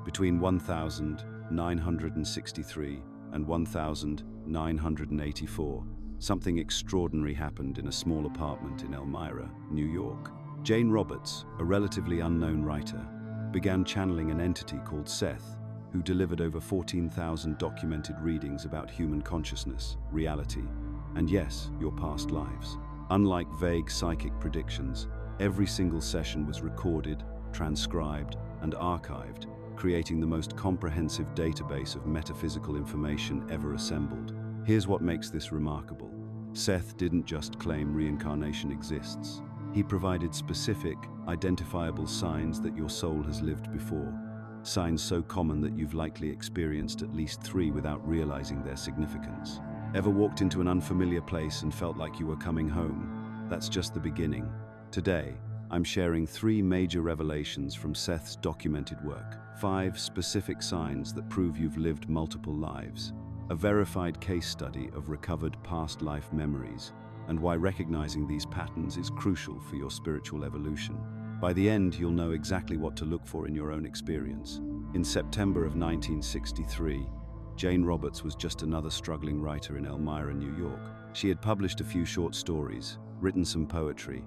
Between 1963 and 1984, something extraordinary happened in a small apartment in Elmira, New York. Jane Roberts, a relatively unknown writer, began channeling an entity called Seth, who delivered over 14,000 documented readings about human consciousness, reality, and yes, your past lives. Unlike vague psychic predictions, every single session was recorded, transcribed, and archived, creating the most comprehensive database of metaphysical information ever assembled. Here's what makes this remarkable. Seth didn't just claim reincarnation exists. He provided specific, identifiable signs that your soul has lived before. Signs so common that you've likely experienced at least 3 without realizing their significance. Ever walked into an unfamiliar place and felt like you were coming home? That's just the beginning. Today, I'm sharing 3 major revelations from Seth's documented work. 5 specific signs that prove you've lived multiple lives. A verified case study of recovered past life memories, and why recognizing these patterns is crucial for your spiritual evolution. By the end, you'll know exactly what to look for in your own experience. In September of 1963, Jane Roberts was just another struggling writer in Elmira, New York. She had published a few short stories, written some poetry,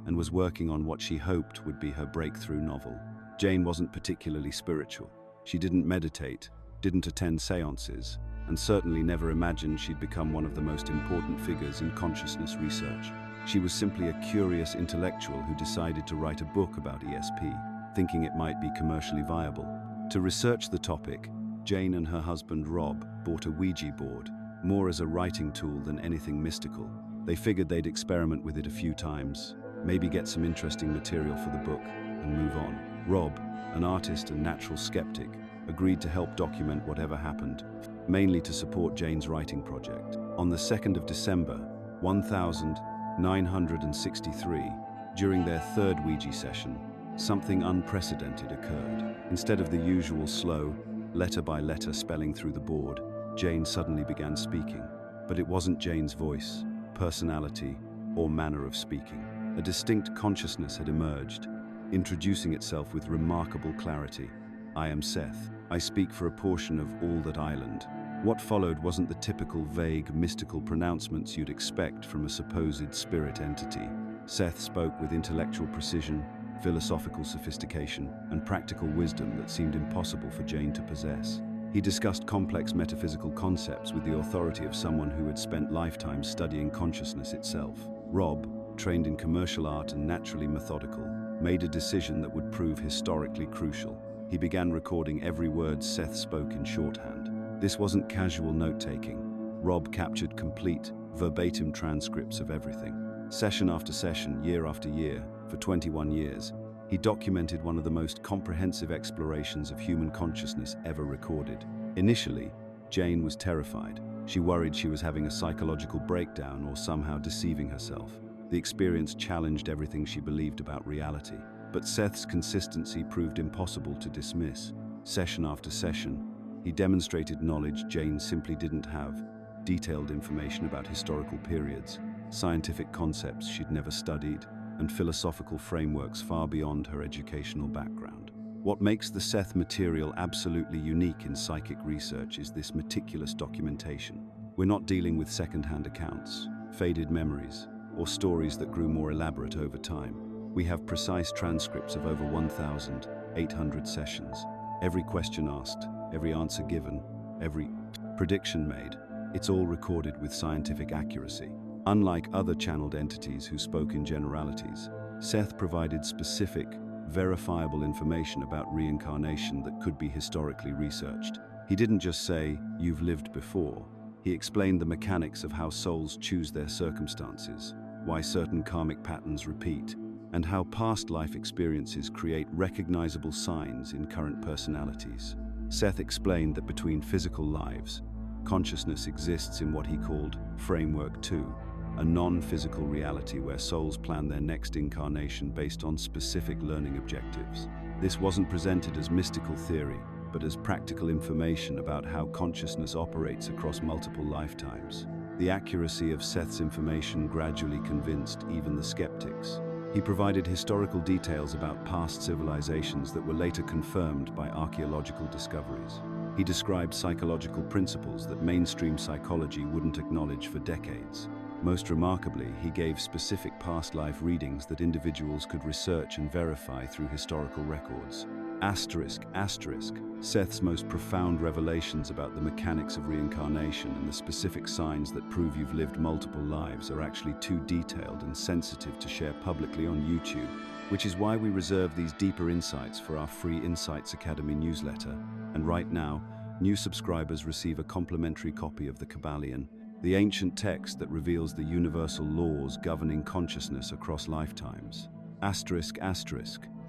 and was working on what she hoped would be her breakthrough novel. Jane wasn't particularly spiritual. She didn't meditate, didn't attend seances, and certainly never imagined she'd become one of the most important figures in consciousness research. She was simply a curious intellectual who decided to write a book about ESP, thinking it might be commercially viable. To research the topic, Jane and her husband Rob bought a Ouija board, more as a writing tool than anything mystical. They figured they'd experiment with it a few times, maybe get some interesting material for the book, and move on. Rob, an artist and natural skeptic, agreed to help document whatever happened, mainly to support Jane's writing project. On the 2nd of December, 1963, during their 3rd Ouija session, something unprecedented occurred. Instead of the usual slow, letter-by-letter spelling through the board, Jane suddenly began speaking. But it wasn't Jane's voice, personality, or manner of speaking. A distinct consciousness had emerged, introducing itself with remarkable clarity. I am Seth. I speak for a portion of all that island. What followed wasn't the typical vague, mystical pronouncements you'd expect from a supposed spirit entity. Seth spoke with intellectual precision, philosophical sophistication, and practical wisdom that seemed impossible for Jane to possess. He discussed complex metaphysical concepts with the authority of someone who had spent lifetimes studying consciousness itself. Rob, trained in commercial art and naturally methodical, made a decision that would prove historically crucial. He began recording every word Seth spoke in shorthand. This wasn't casual note-taking. Rob captured complete, verbatim transcripts of everything. Session after session, year after year, for 21 years, he documented one of the most comprehensive explorations of human consciousness ever recorded. Initially, Jane was terrified. She worried she was having a psychological breakdown or somehow deceiving herself. The experience challenged everything she believed about reality. But Seth's consistency proved impossible to dismiss. Session after session, he demonstrated knowledge Jane simply didn't have, detailed information about historical periods, scientific concepts she'd never studied, and philosophical frameworks far beyond her educational background. What makes the Seth material absolutely unique in psychic research is this meticulous documentation. We're not dealing with second-hand accounts, faded memories, or stories that grew more elaborate over time. We have precise transcripts of over 1,800 sessions. Every question asked, every answer given, every prediction made, it's all recorded with scientific accuracy. Unlike other channeled entities who spoke in generalities, Seth provided specific, verifiable information about reincarnation that could be historically researched. He didn't just say, "You've lived before." He explained the mechanics of how souls choose their circumstances, why certain karmic patterns repeat, and how past life experiences create recognizable signs in current personalities. Seth explained that between physical lives, consciousness exists in what he called Framework 2, a non-physical reality where souls plan their next incarnation based on specific learning objectives. This wasn't presented as mystical theory, but as practical information about how consciousness operates across multiple lifetimes. The accuracy of Seth's information gradually convinced even the skeptics. He provided historical details about past civilizations that were later confirmed by archaeological discoveries. He described psychological principles that mainstream psychology wouldn't acknowledge for decades. Most remarkably, he gave specific past life readings that individuals could research and verify through historical records. Asterisk. Seth's most profound revelations about the mechanics of reincarnation and the specific signs that prove you've lived multiple lives are actually too detailed and sensitive to share publicly on YouTube, which is why we reserve these deeper insights for our free Insights Academy newsletter. And right now, new subscribers receive a complimentary copy of the Kabbalion, the ancient text that reveals the universal laws governing consciousness across lifetimes. Asterisk.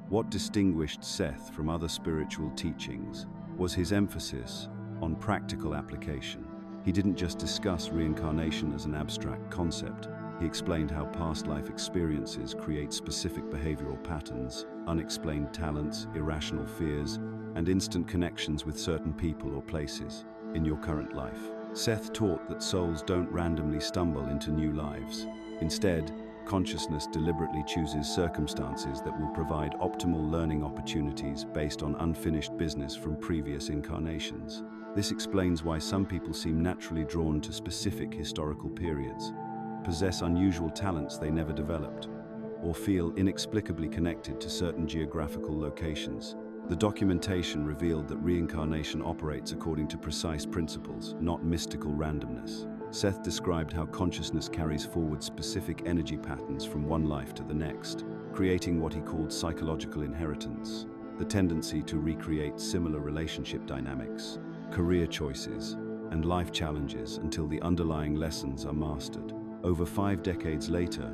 What distinguished Seth from other spiritual teachings was his emphasis on practical application. He didn't just discuss reincarnation as an abstract concept. He explained how past life experiences create specific behavioral patterns, unexplained talents, irrational fears, and instant connections with certain people or places in your current life. Seth taught that souls don't randomly stumble into new lives. Instead, consciousness deliberately chooses circumstances that will provide optimal learning opportunities based on unfinished business from previous incarnations. This explains why some people seem naturally drawn to specific historical periods, possess unusual talents they never developed, or feel inexplicably connected to certain geographical locations. The documentation revealed that reincarnation operates according to precise principles, not mystical randomness. Seth described how consciousness carries forward specific energy patterns from one life to the next, creating what he called psychological inheritance, the tendency to recreate similar relationship dynamics, career choices, and life challenges until the underlying lessons are mastered. Over 5 decades later,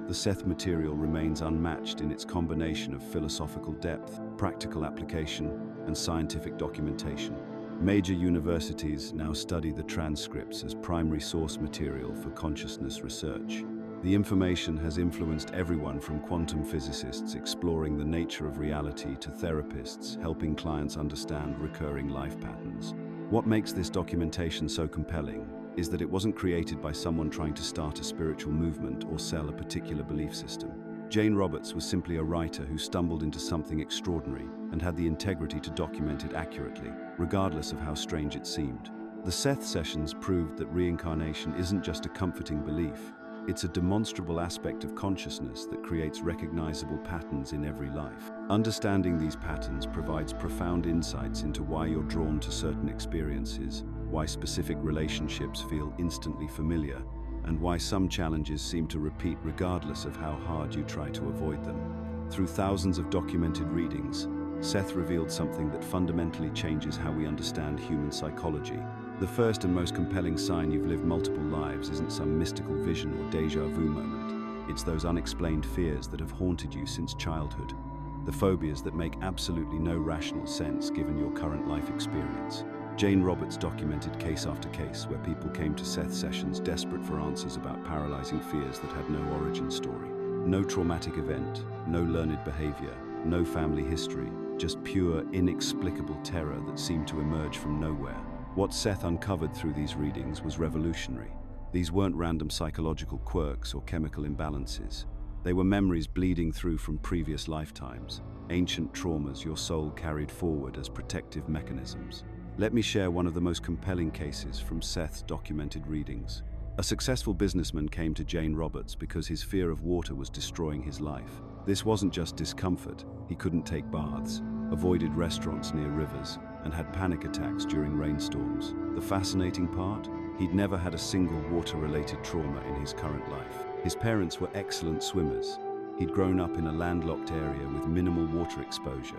the Seth material remains unmatched in its combination of philosophical depth, practical application, and scientific documentation. Major universities now study the transcripts as primary source material for consciousness research. The information has influenced everyone from quantum physicists exploring the nature of reality to therapists helping clients understand recurring life patterns. What makes this documentation so compelling is that it wasn't created by someone trying to start a spiritual movement or sell a particular belief system. Jane Roberts was simply a writer who stumbled into something extraordinary and had the integrity to document it accurately, regardless of how strange it seemed. The Seth sessions proved that reincarnation isn't just a comforting belief, it's a demonstrable aspect of consciousness that creates recognizable patterns in every life. Understanding these patterns provides profound insights into why you're drawn to certain experiences, why specific relationships feel instantly familiar, and why some challenges seem to repeat regardless of how hard you try to avoid them. Through thousands of documented readings, Seth revealed something that fundamentally changes how we understand human psychology. The first and most compelling sign you've lived multiple lives isn't some mystical vision or déjà vu moment. It's those unexplained fears that have haunted you since childhood. The phobias that make absolutely no rational sense given your current life experience. Jane Roberts documented case after case where people came to Seth sessions desperate for answers about paralyzing fears that had no origin story. No traumatic event, no learned behavior, no family history, just pure, inexplicable terror that seemed to emerge from nowhere. What Seth uncovered through these readings was revolutionary. These weren't random psychological quirks or chemical imbalances. They were memories bleeding through from previous lifetimes, ancient traumas your soul carried forward as protective mechanisms. Let me share one of the most compelling cases from Seth's documented readings. A successful businessman came to Jane Roberts because his fear of water was destroying his life. This wasn't just discomfort, he couldn't take baths, avoided restaurants near rivers, and had panic attacks during rainstorms. The fascinating part? He'd never had a single water-related trauma in his current life. His parents were excellent swimmers. He'd grown up in a landlocked area with minimal water exposure,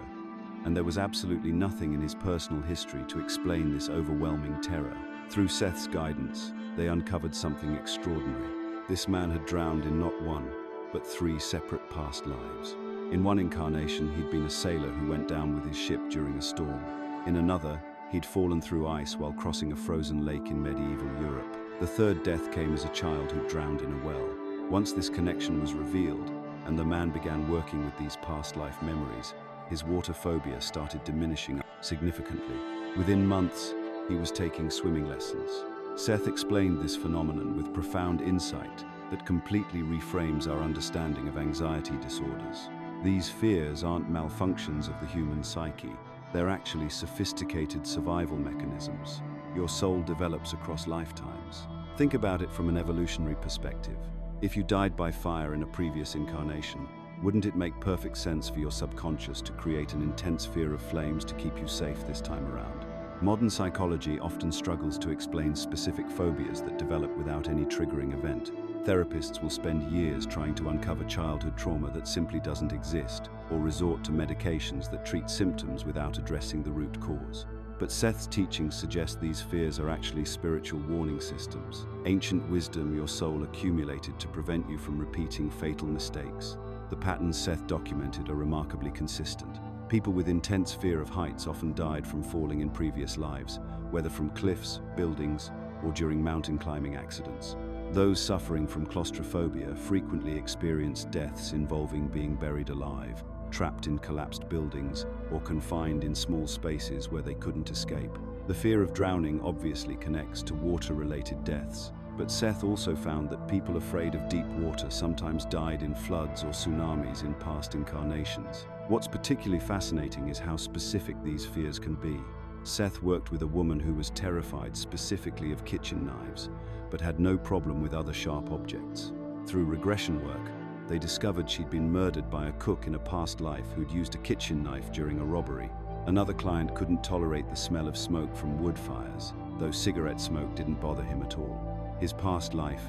and there was absolutely nothing in his personal history to explain this overwhelming terror. Through Seth's guidance, they uncovered something extraordinary. This man had drowned in not one, but 3 separate past lives. In one incarnation, he'd been a sailor who went down with his ship during a storm. In another, he'd fallen through ice while crossing a frozen lake in medieval Europe. The third death came as a child who drowned in a well. Once this connection was revealed, and the man began working with these past life memories, his water phobia started diminishing significantly. Within months, he was taking swimming lessons. Seth explained this phenomenon with profound insight, that completely reframes our understanding of anxiety disorders. These fears aren't malfunctions of the human psyche. They're actually sophisticated survival mechanisms your soul develops across lifetimes. Think about it from an evolutionary perspective. If you died by fire in a previous incarnation, wouldn't it make perfect sense for your subconscious to create an intense fear of flames to keep you safe this time around? Modern psychology often struggles to explain specific phobias that develop without any triggering event. Therapists will spend years trying to uncover childhood trauma that simply doesn't exist, or resort to medications that treat symptoms without addressing the root cause. But Seth's teachings suggest these fears are actually spiritual warning systems, ancient wisdom your soul accumulated to prevent you from repeating fatal mistakes. The patterns Seth documented are remarkably consistent. People with intense fear of heights often died from falling in previous lives, whether from cliffs, buildings, or during mountain climbing accidents. Those suffering from claustrophobia frequently experienced deaths involving being buried alive, trapped in collapsed buildings, or confined in small spaces where they couldn't escape. The fear of drowning obviously connects to water-related deaths, but Seth also found that people afraid of deep water sometimes died in floods or tsunamis in past incarnations. What's particularly fascinating is how specific these fears can be. Seth worked with a woman who was terrified specifically of kitchen knives, but had no problem with other sharp objects. Through regression work, they discovered she'd been murdered by a cook in a past life who'd used a kitchen knife during a robbery. Another client couldn't tolerate the smell of smoke from wood fires, though cigarette smoke didn't bother him at all. His past life,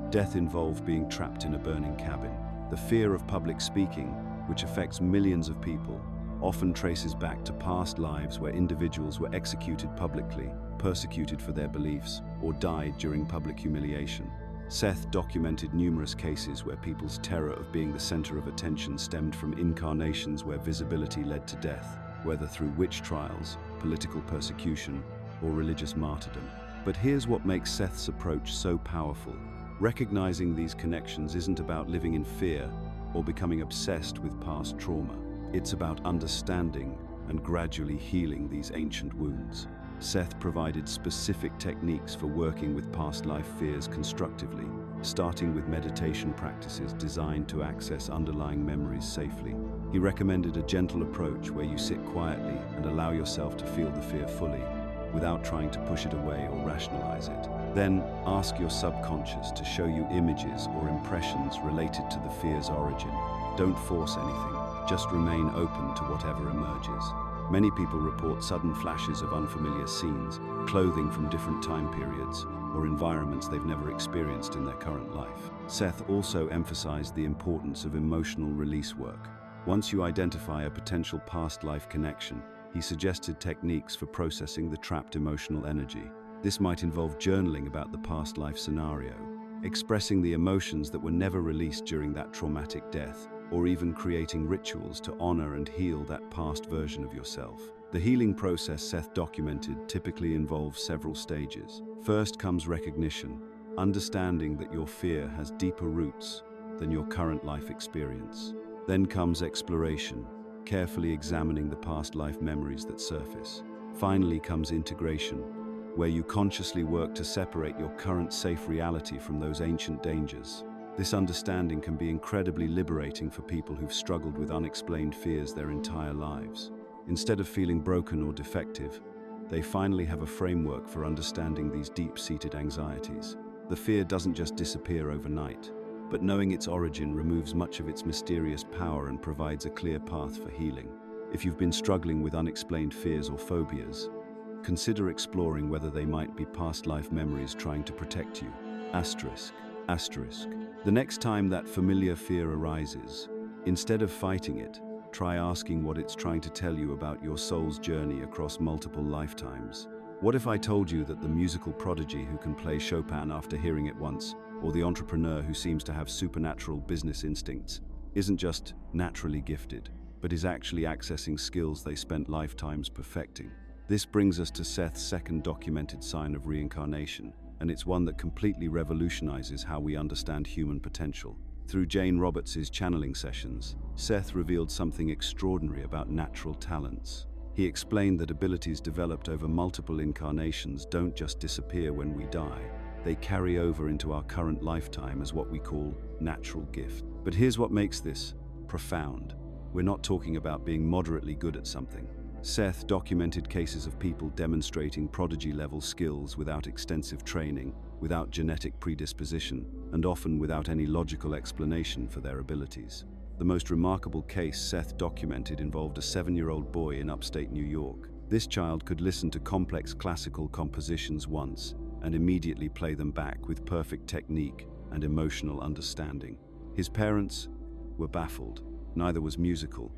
death involved being trapped in a burning cabin. The fear of public speaking, which affects millions of people, often traces back to past lives where individuals were executed publicly, persecuted for their beliefs, or died during public humiliation. Seth documented numerous cases where people's terror of being the center of attention stemmed from incarnations where visibility led to death, whether through witch trials, political persecution, or religious martyrdom. But here's what makes Seth's approach so powerful. Recognizing these connections isn't about living in fear or becoming obsessed with past trauma. It's about understanding and gradually healing these ancient wounds. Seth provided specific techniques for working with past life fears constructively, starting with meditation practices designed to access underlying memories safely. He recommended a gentle approach where you sit quietly and allow yourself to feel the fear fully, without trying to push it away or rationalize it. Then, ask your subconscious to show you images or impressions related to the fear's origin. Don't force anything, just remain open to whatever emerges. Many people report sudden flashes of unfamiliar scenes, clothing from different time periods, or environments they've never experienced in their current life. Seth also emphasized the importance of emotional release work. Once you identify a potential past life connection, he suggested techniques for processing the trapped emotional energy. This might involve journaling about the past life scenario, expressing the emotions that were never released during that traumatic death, or even creating rituals to honor and heal that past version of yourself. The healing process Seth documented typically involves several stages. First comes recognition, understanding that your fear has deeper roots than your current life experience. Then comes exploration, carefully examining the past life memories that surface. Finally comes integration, where you consciously work to separate your current safe reality from those ancient dangers. This understanding can be incredibly liberating for people who've struggled with unexplained fears their entire lives. Instead of feeling broken or defective, they finally have a framework for understanding these deep-seated anxieties. The fear doesn't just disappear overnight, but knowing its origin removes much of its mysterious power and provides a clear path for healing. If you've been struggling with unexplained fears or phobias, consider exploring whether they might be past life memories trying to protect you. Asterisk. The next time that familiar fear arises, instead of fighting it, try asking what it's trying to tell you about your soul's journey across multiple lifetimes. What if I told you that the musical prodigy who can play Chopin after hearing it once, or the entrepreneur who seems to have supernatural business instincts, isn't just naturally gifted, but is actually accessing skills they spent lifetimes perfecting? This brings us to Seth's second documented sign of reincarnation, and it's one that completely revolutionizes how we understand human potential. Through Jane Roberts' channeling sessions, Seth revealed something extraordinary about natural talents. He explained that abilities developed over multiple incarnations don't just disappear when we die. they carry over into our current lifetime as what we call natural gift. But here's what makes this profound. We're not talking about being moderately good at something. Seth documented cases of people demonstrating prodigy-level skills without extensive training, without genetic predisposition, and often without any logical explanation for their abilities. The most remarkable case Seth documented involved a 7-year-old boy in upstate New York. This child could listen to complex classical compositions once and immediately play them back with perfect technique and emotional understanding. His parents were baffled. Neither was musical.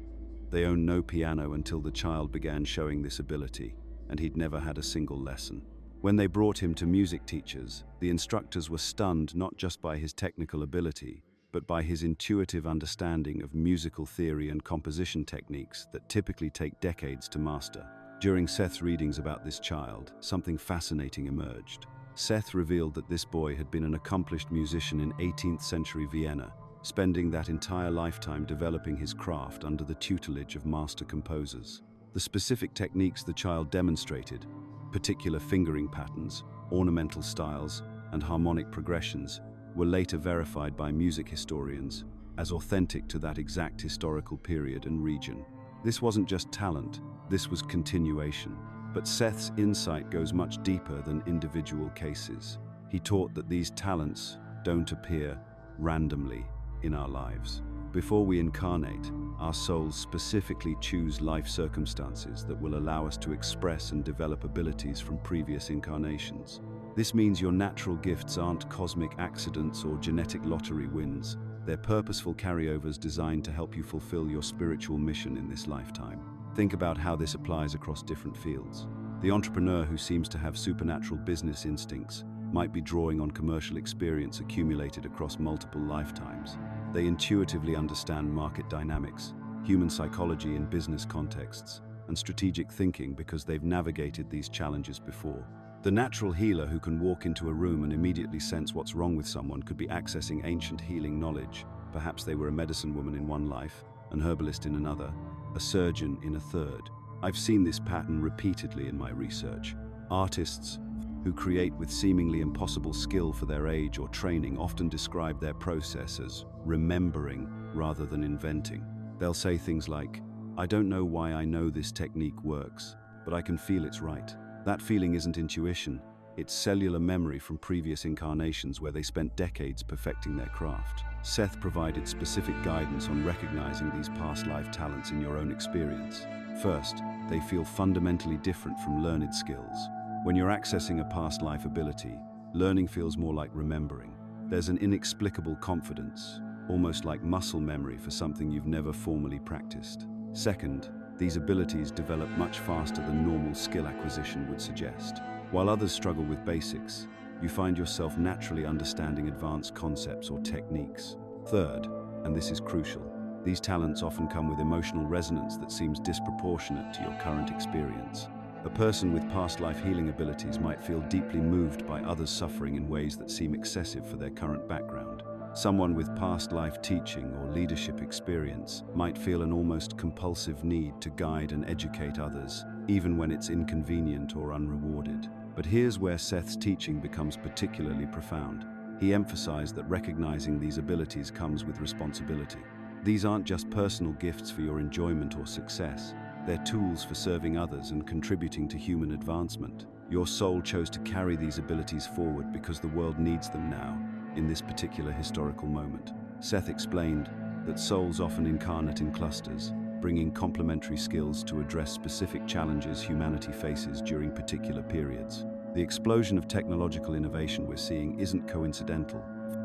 They owned no piano until the child began showing this ability, and he'd never had a single lesson. When they brought him to music teachers, the instructors were stunned not just by his technical ability, but by his intuitive understanding of musical theory and composition techniques that typically take decades to master. During Seth's readings about this child, something fascinating emerged. Seth revealed that this boy had been an accomplished musician in 18th century Vienna, spending that entire lifetime developing his craft under the tutelage of master composers. The specific techniques the child demonstrated, particular fingering patterns, ornamental styles, and harmonic progressions, were later verified by music historians as authentic to that exact historical period and region. This wasn't just talent, this was continuation. But Seth's insight goes much deeper than individual cases. He taught that these talents don't appear randomly in our lives. Before we incarnate, our souls specifically choose life circumstances that will allow us to express and develop abilities from previous incarnations. This means your natural gifts aren't cosmic accidents or genetic lottery wins. They're purposeful carryovers designed to help you fulfill your spiritual mission in this lifetime. Think about how this applies across different fields. The entrepreneur who seems to have supernatural business instincts might be drawing on commercial experience accumulated across multiple lifetimes. They intuitively understand market dynamics, human psychology in business contexts, and strategic thinking because they've navigated these challenges before. The natural healer who can walk into a room and immediately sense what's wrong with someone could be accessing ancient healing knowledge. Perhaps they were a medicine woman in one life, an herbalist in another, a surgeon in a third. I've seen this pattern repeatedly in my research. Artists who create with seemingly impossible skill for their age or training often describe their process as remembering rather than inventing. They'll say things like, "I don't know why I know this technique works, but I can feel it's right." That feeling isn't intuition, it's cellular memory from previous incarnations where they spent decades perfecting their craft. Seth provided specific guidance on recognizing these past life talents in your own experience. First, they feel fundamentally different from learned skills. When you're accessing a past life ability, learning feels more like remembering. There's an inexplicable confidence, almost like muscle memory for something you've never formally practiced. Second, these abilities develop much faster than normal skill acquisition would suggest. While others struggle with basics, you find yourself naturally understanding advanced concepts or techniques. Third, and this is crucial, these talents often come with emotional resonance that seems disproportionate to your current experience. A person with past life healing abilities might feel deeply moved by others' suffering in ways that seem excessive for their current background. Someone with past life teaching or leadership experience might feel an almost compulsive need to guide and educate others, even when it's inconvenient or unrewarded. But here's where Seth's teaching becomes particularly profound. He emphasized that recognizing these abilities comes with responsibility. These aren't just personal gifts for your enjoyment or success. They're tools for serving others and contributing to human advancement. Your soul chose to carry these abilities forward because the world needs them now, in this particular historical moment. Seth explained that souls often incarnate in clusters, bringing complementary skills to address specific challenges humanity faces during particular periods. The explosion of technological innovation we're seeing isn't coincidental.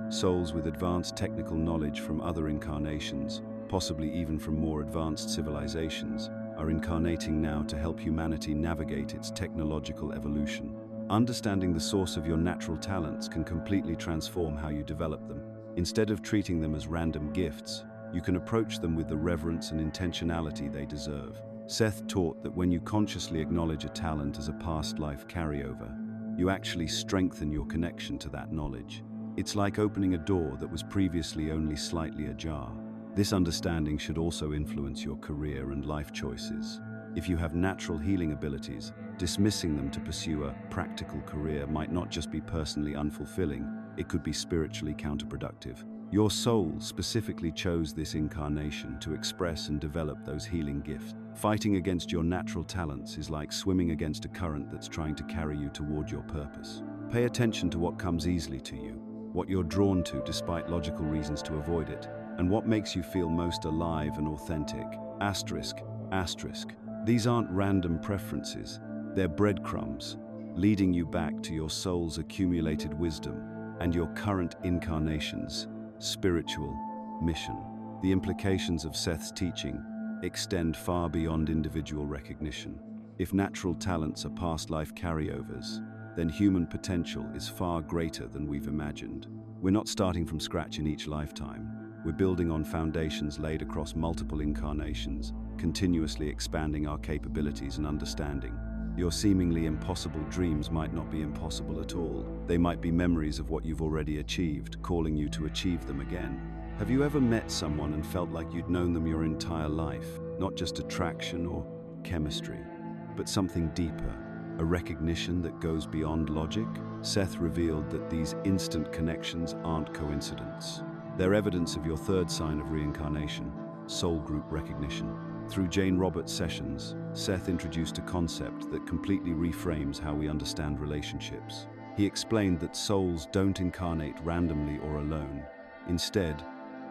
Souls with advanced technical knowledge from other incarnations, possibly even from more advanced civilizations, are incarnating now to help humanity navigate its technological evolution. Understanding the source of your natural talents can completely transform how you develop them. Instead of treating them as random gifts, you can approach them with the reverence and intentionality they deserve. Seth taught that when you consciously acknowledge a talent as a past life carryover, you actually strengthen your connection to that knowledge. It's like opening a door that was previously only slightly ajar. This understanding should also influence your career and life choices. If you have natural healing abilities, dismissing them to pursue a practical career might not just be personally unfulfilling, it could be spiritually counterproductive. Your soul specifically chose this incarnation to express and develop those healing gifts. Fighting against your natural talents is like swimming against a current that's trying to carry you toward your purpose. Pay attention to what comes easily to you, what you're drawn to despite logical reasons to avoid it, and what makes you feel most alive and authentic. Asterisk. These aren't random preferences, they're breadcrumbs, leading you back to your soul's accumulated wisdom and your current incarnation's spiritual mission. The implications of Seth's teaching extend far beyond individual recognition. If natural talents are past life carryovers, then human potential is far greater than we've imagined. We're not starting from scratch in each lifetime. We're building on foundations laid across multiple incarnations, continuously expanding our capabilities and understanding. Your seemingly impossible dreams might not be impossible at all. They might be memories of what you've already achieved, calling you to achieve them again. Have you ever met someone and felt like you'd known them your entire life? Not just attraction or chemistry, but something deeper, a recognition that goes beyond logic? Seth revealed that these instant connections aren't coincidence. They're evidence of your third sign of reincarnation, soul group recognition. Through Jane Roberts' sessions, Seth introduced a concept that completely reframes how we understand relationships. He explained that souls don't incarnate randomly or alone. Instead,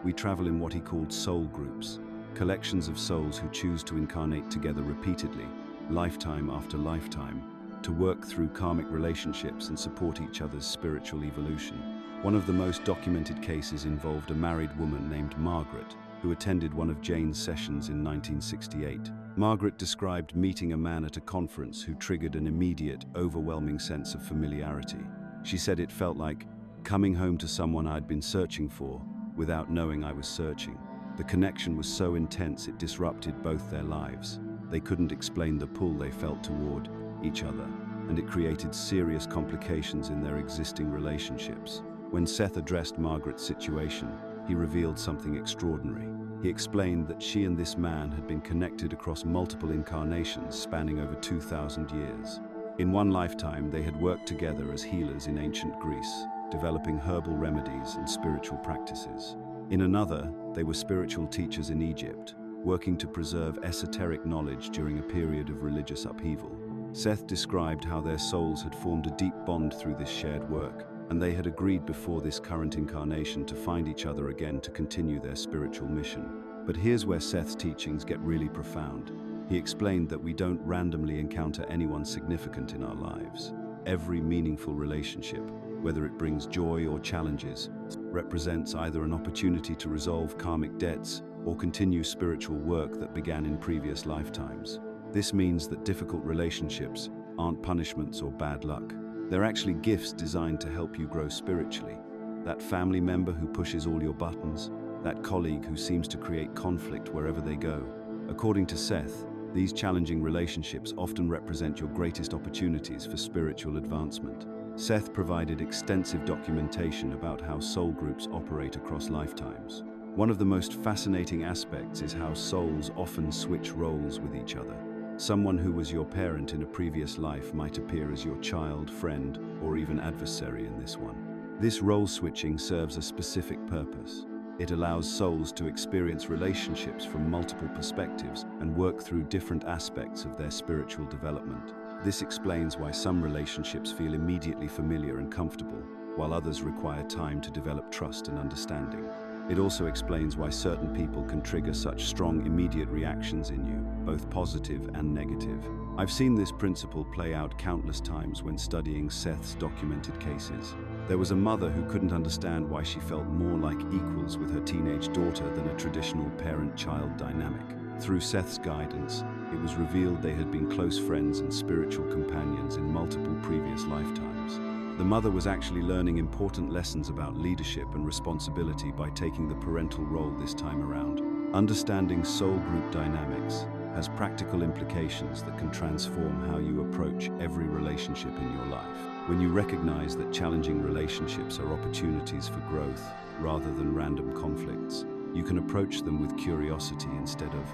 we travel in what he called soul groups, collections of souls who choose to incarnate together repeatedly, lifetime after lifetime, to work through karmic relationships and support each other's spiritual evolution. One of the most documented cases involved a married woman named Margaret, who attended one of Jane's sessions in 1968. Margaret described meeting a man at a conference who triggered an immediate, overwhelming sense of familiarity. She said it felt like coming home to someone I'd been searching for without knowing I was searching. The connection was so intense it disrupted both their lives. They couldn't explain the pull they felt toward each other, and it created serious complications in their existing relationships. When Seth addressed Margaret's situation, he revealed something extraordinary. He explained that she and this man had been connected across multiple incarnations spanning over 2,000 years. In one lifetime, they had worked together as healers in ancient Greece, developing herbal remedies and spiritual practices. In another, they were spiritual teachers in Egypt, working to preserve esoteric knowledge during a period of religious upheaval. Seth described how their souls had formed a deep bond through this shared work, and they had agreed before this current incarnation to find each other again to continue their spiritual mission. But here's where Seth's teachings get really profound. He explained that we don't randomly encounter anyone significant in our lives. Every meaningful relationship, whether it brings joy or challenges, represents either an opportunity to resolve karmic debts or continue spiritual work that began in previous lifetimes. This means that difficult relationships aren't punishments or bad luck. They're actually gifts designed to help you grow spiritually. That family member who pushes all your buttons, that colleague who seems to create conflict wherever they go. According to Seth, these challenging relationships often represent your greatest opportunities for spiritual advancement. Seth provided extensive documentation about how soul groups operate across lifetimes. One of the most fascinating aspects is how souls often switch roles with each other. Someone who was your parent in a previous life might appear as your child, friend, or even adversary in this one. This role switching serves a specific purpose. It allows souls to experience relationships from multiple perspectives and work through different aspects of their spiritual development. This explains why some relationships feel immediately familiar and comfortable, while others require time to develop trust and understanding. It also explains why certain people can trigger such strong immediate reactions in you, both positive and negative. I've seen this principle play out countless times when studying Seth's documented cases. There was a mother who couldn't understand why she felt more like equals with her teenage daughter than a traditional parent-child dynamic. Through Seth's guidance, it was revealed they had been close friends and spiritual companions in multiple previous lifetimes. The mother was actually learning important lessons about leadership and responsibility by taking the parental role this time around. Understanding soul group dynamics has practical implications that can transform how you approach every relationship in your life. When you recognize that challenging relationships are opportunities for growth rather than random conflicts, you can approach them with curiosity instead of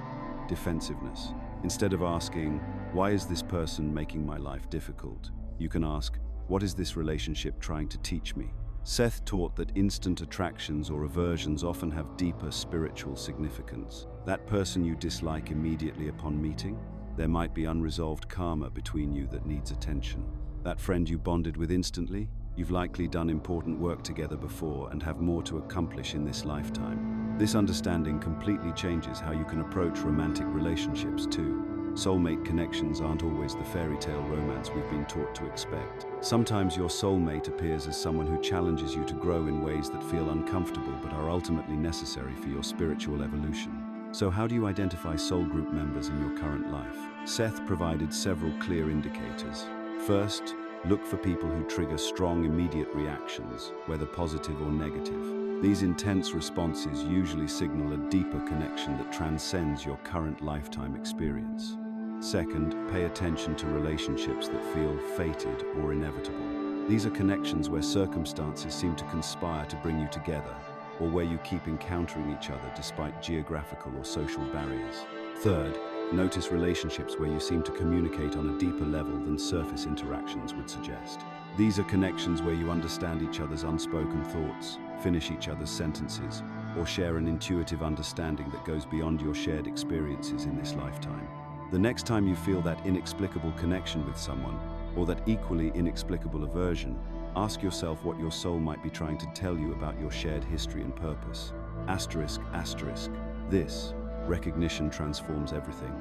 defensiveness. Instead of asking, "Why is this person making my life difficult?" you can ask, "What is this relationship trying to teach me?" Seth taught that instant attractions or aversions often have deeper spiritual significance. That person you dislike immediately upon meeting, there might be unresolved karma between you that needs attention. That friend you bonded with instantly, you've likely done important work together before and have more to accomplish in this lifetime. This understanding completely changes how you can approach romantic relationships too. Soulmate connections aren't always the fairy tale romance we've been taught to expect. Sometimes your soulmate appears as someone who challenges you to grow in ways that feel uncomfortable but are ultimately necessary for your spiritual evolution. So how do you identify soul group members in your current life? Seth provided several clear indicators. First, look for people who trigger strong immediate reactions, whether positive or negative. These intense responses usually signal a deeper connection that transcends your current lifetime experience. Second, pay attention to relationships that feel fated or inevitable. These are connections where circumstances seem to conspire to bring you together, or where you keep encountering each other despite geographical or social barriers. Third, notice relationships where you seem to communicate on a deeper level than surface interactions would suggest. These are connections where you understand each other's unspoken thoughts, finish each other's sentences, or share an intuitive understanding that goes beyond your shared experiences in this lifetime. The next time you feel that inexplicable connection with someone, or that equally inexplicable aversion, ask yourself what your soul might be trying to tell you about your shared history and purpose. Asterisk, asterisk. This recognition transforms everything.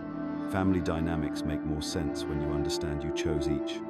Family dynamics make more sense when you understand you chose each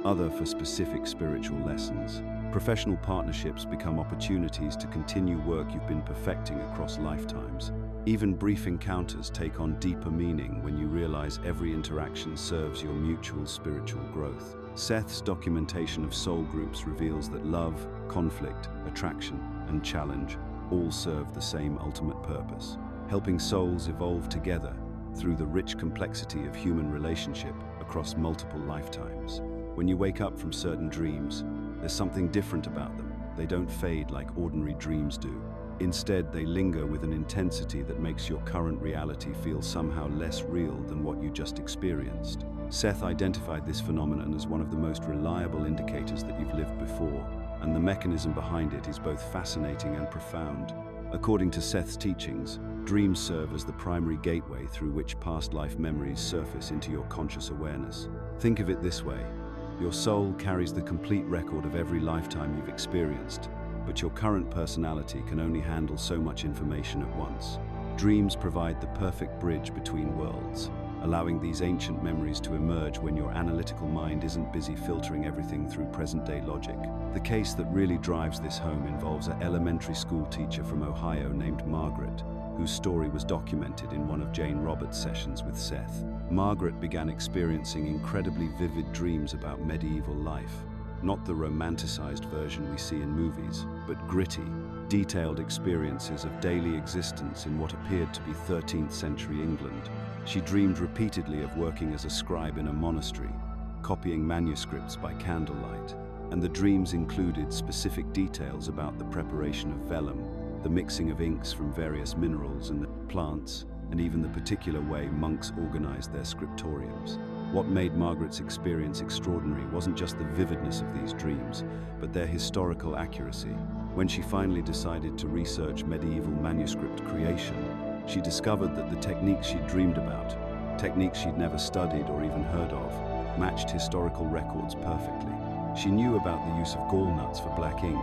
other for specific spiritual lessons. Professional partnerships become opportunities to continue work you've been perfecting across lifetimes. Even brief encounters take on deeper meaning when you realize every interaction serves your mutual spiritual growth. Seth's documentation of soul groups reveals that love, conflict, attraction, and challenge all serve the same ultimate purpose: helping souls evolve together through the rich complexity of human relationship across multiple lifetimes. When you wake up from certain dreams, there's something different about them. They don't fade like ordinary dreams do. Instead, they linger with an intensity that makes your current reality feel somehow less real than what you just experienced. Seth identified this phenomenon as one of the most reliable indicators that you've lived before, and the mechanism behind it is both fascinating and profound. According to Seth's teachings, dreams serve as the primary gateway through which past life memories surface into your conscious awareness. Think of it this way: your soul carries the complete record of every lifetime you've experienced, but your current personality can only handle so much information at once. Dreams provide the perfect bridge between worlds, allowing these ancient memories to emerge when your analytical mind isn't busy filtering everything through present-day logic. The case that really drives this home involves an elementary school teacher from Ohio named Margaret, whose story was documented in one of Jane Roberts' sessions with Seth. Margaret began experiencing incredibly vivid dreams about medieval life, not the romanticized version we see in movies, but gritty, detailed experiences of daily existence in what appeared to be 13th century England. She dreamed repeatedly of working as a scribe in a monastery, copying manuscripts by candlelight, and the dreams included specific details about the preparation of vellum, the mixing of inks from various minerals and plants, and even the particular way monks organized their scriptoriums. What made Margaret's experience extraordinary wasn't just the vividness of these dreams, but their historical accuracy. When she finally decided to research medieval manuscript creation, she discovered that the techniques she'd dreamed about, techniques she'd never studied or even heard of, matched historical records perfectly. She knew about the use of gallnuts for black ink,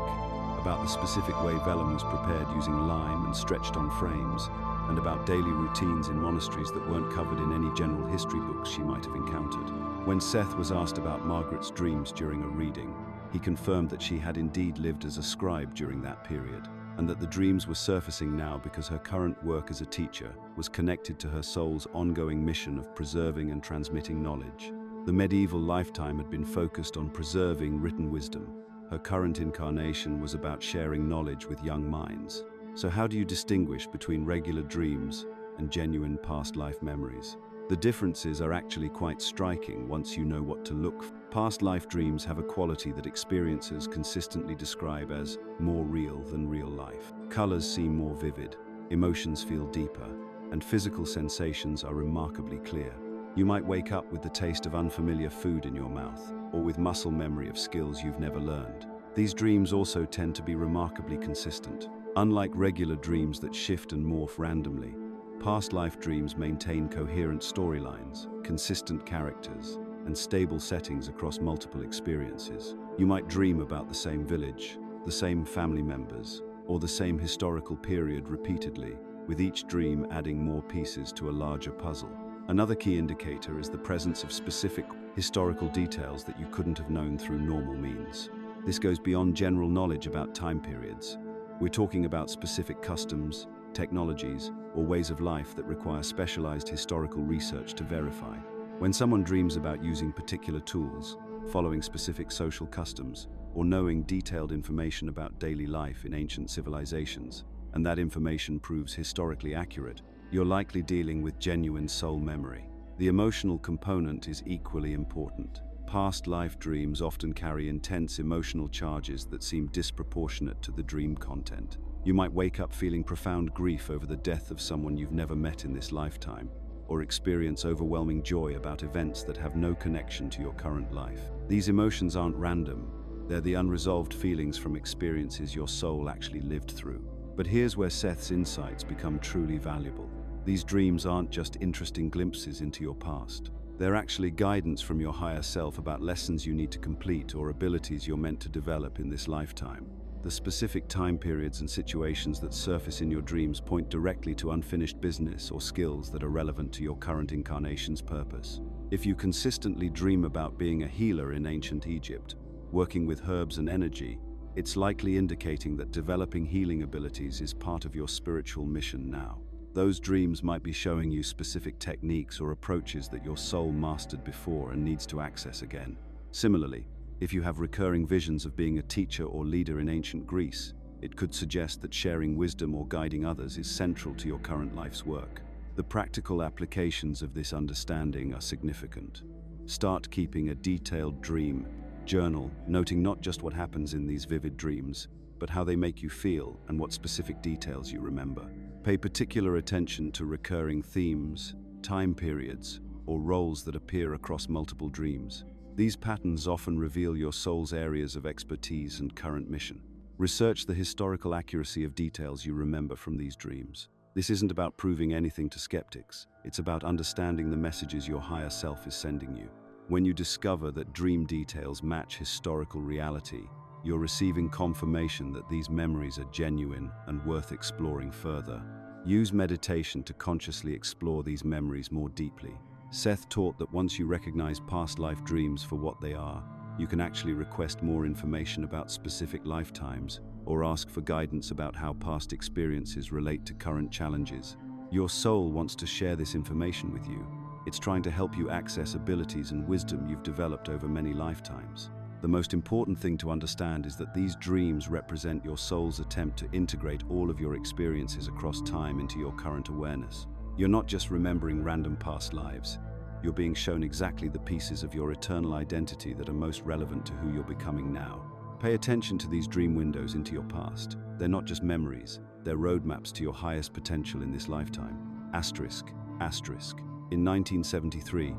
about the specific way vellum was prepared using lime and stretched on frames, and about daily routines in monasteries that weren't covered in any general history books she might have encountered. When Seth was asked about Margaret's dreams during a reading, he confirmed that she had indeed lived as a scribe during that period, and that the dreams were surfacing now because her current work as a teacher was connected to her soul's ongoing mission of preserving and transmitting knowledge. The medieval lifetime had been focused on preserving written wisdom. Her current incarnation was about sharing knowledge with young minds. So how do you distinguish between regular dreams and genuine past life memories? The differences are actually quite striking once you know what to look for. Past life dreams have a quality that experiencers consistently describe as more real than real life. Colors seem more vivid, emotions feel deeper, and physical sensations are remarkably clear. You might wake up with the taste of unfamiliar food in your mouth, or with muscle memory of skills you've never learned. These dreams also tend to be remarkably consistent. Unlike regular dreams that shift and morph randomly, past life dreams maintain coherent storylines, consistent characters, and stable settings across multiple experiences. You might dream about the same village, the same family members, or the same historical period repeatedly, with each dream adding more pieces to a larger puzzle. Another key indicator is the presence of specific historical details that you couldn't have known through normal means. This goes beyond general knowledge about time periods. We're talking about specific customs, technologies, or ways of life that require specialized historical research to verify. When someone dreams about using particular tools, following specific social customs, or knowing detailed information about daily life in ancient civilizations, and that information proves historically accurate, you're likely dealing with genuine soul memory. The emotional component is equally important. Past life dreams often carry intense emotional charges that seem disproportionate to the dream content. You might wake up feeling profound grief over the death of someone you've never met in this lifetime, or experience overwhelming joy about events that have no connection to your current life. These emotions aren't random. They're the unresolved feelings from experiences your soul actually lived through. But here's where Seth's insights become truly valuable. These dreams aren't just interesting glimpses into your past. They're actually guidance from your higher self about lessons you need to complete or abilities you're meant to develop in this lifetime. The specific time periods and situations that surface in your dreams point directly to unfinished business or skills that are relevant to your current incarnation's purpose. If you consistently dream about being a healer in ancient Egypt, working with herbs and energy, it's likely indicating that developing healing abilities is part of your spiritual mission now. Those dreams might be showing you specific techniques or approaches that your soul mastered before and needs to access again. Similarly, if you have recurring visions of being a teacher or leader in ancient Greece, it could suggest that sharing wisdom or guiding others is central to your current life's work. The practical applications of this understanding are significant. Start keeping a detailed dream journal, noting not just what happens in these vivid dreams, but how they make you feel and what specific details you remember. Pay particular attention to recurring themes, time periods, or roles that appear across multiple dreams. These patterns often reveal your soul's areas of expertise and current mission. Research the historical accuracy of details you remember from these dreams. This isn't about proving anything to skeptics. It's about understanding the messages your higher self is sending you. When you discover that dream details match historical reality, you're receiving confirmation that these memories are genuine and worth exploring further. Use meditation to consciously explore these memories more deeply. Seth taught that once you recognize past life dreams for what they are, you can actually request more information about specific lifetimes or ask for guidance about how past experiences relate to current challenges. Your soul wants to share this information with you. It's trying to help you access abilities and wisdom you've developed over many lifetimes. The most important thing to understand is that these dreams represent your soul's attempt to integrate all of your experiences across time into your current awareness. You're not just remembering random past lives. You're being shown exactly the pieces of your eternal identity that are most relevant to who you're becoming now. Pay attention to these dream windows into your past. They're not just memories, they're roadmaps to your highest potential in this lifetime. Asterisk, asterisk. In 1973,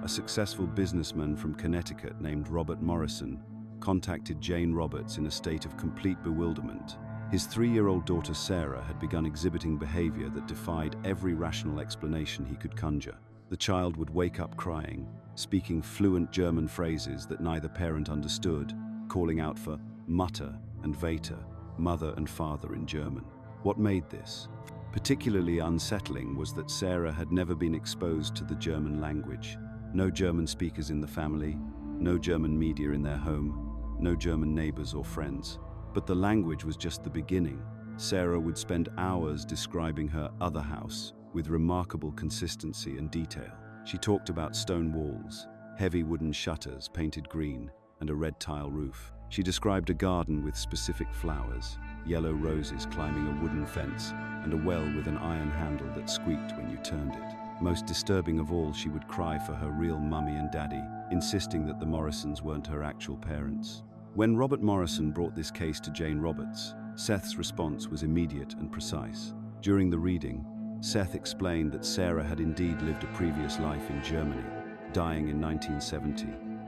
a successful businessman from Connecticut named Robert Morrison contacted Jane Roberts in a state of complete bewilderment. His 3-year-old daughter Sarah had begun exhibiting behavior that defied every rational explanation he could conjure. The child would wake up crying, speaking fluent German phrases that neither parent understood, calling out for Mutter and Vater, mother and father in German. What made this particularly unsettling was that Sarah had never been exposed to the German language. No German speakers in the family, no German media in their home, no German neighbors or friends. But the language was just the beginning. Sarah would spend hours describing her other house with remarkable consistency and detail. She talked about stone walls, heavy wooden shutters painted green, and a red tile roof. She described a garden with specific flowers, yellow roses climbing a wooden fence, and a well with an iron handle that squeaked when you turned it. Most disturbing of all, she would cry for her real mummy and daddy, insisting that the Morrisons weren't her actual parents. When Robert Morrison brought this case to Jane Roberts, Seth's response was immediate and precise. During the reading, Seth explained that Sarah had indeed lived a previous life in Germany, dying in 1970,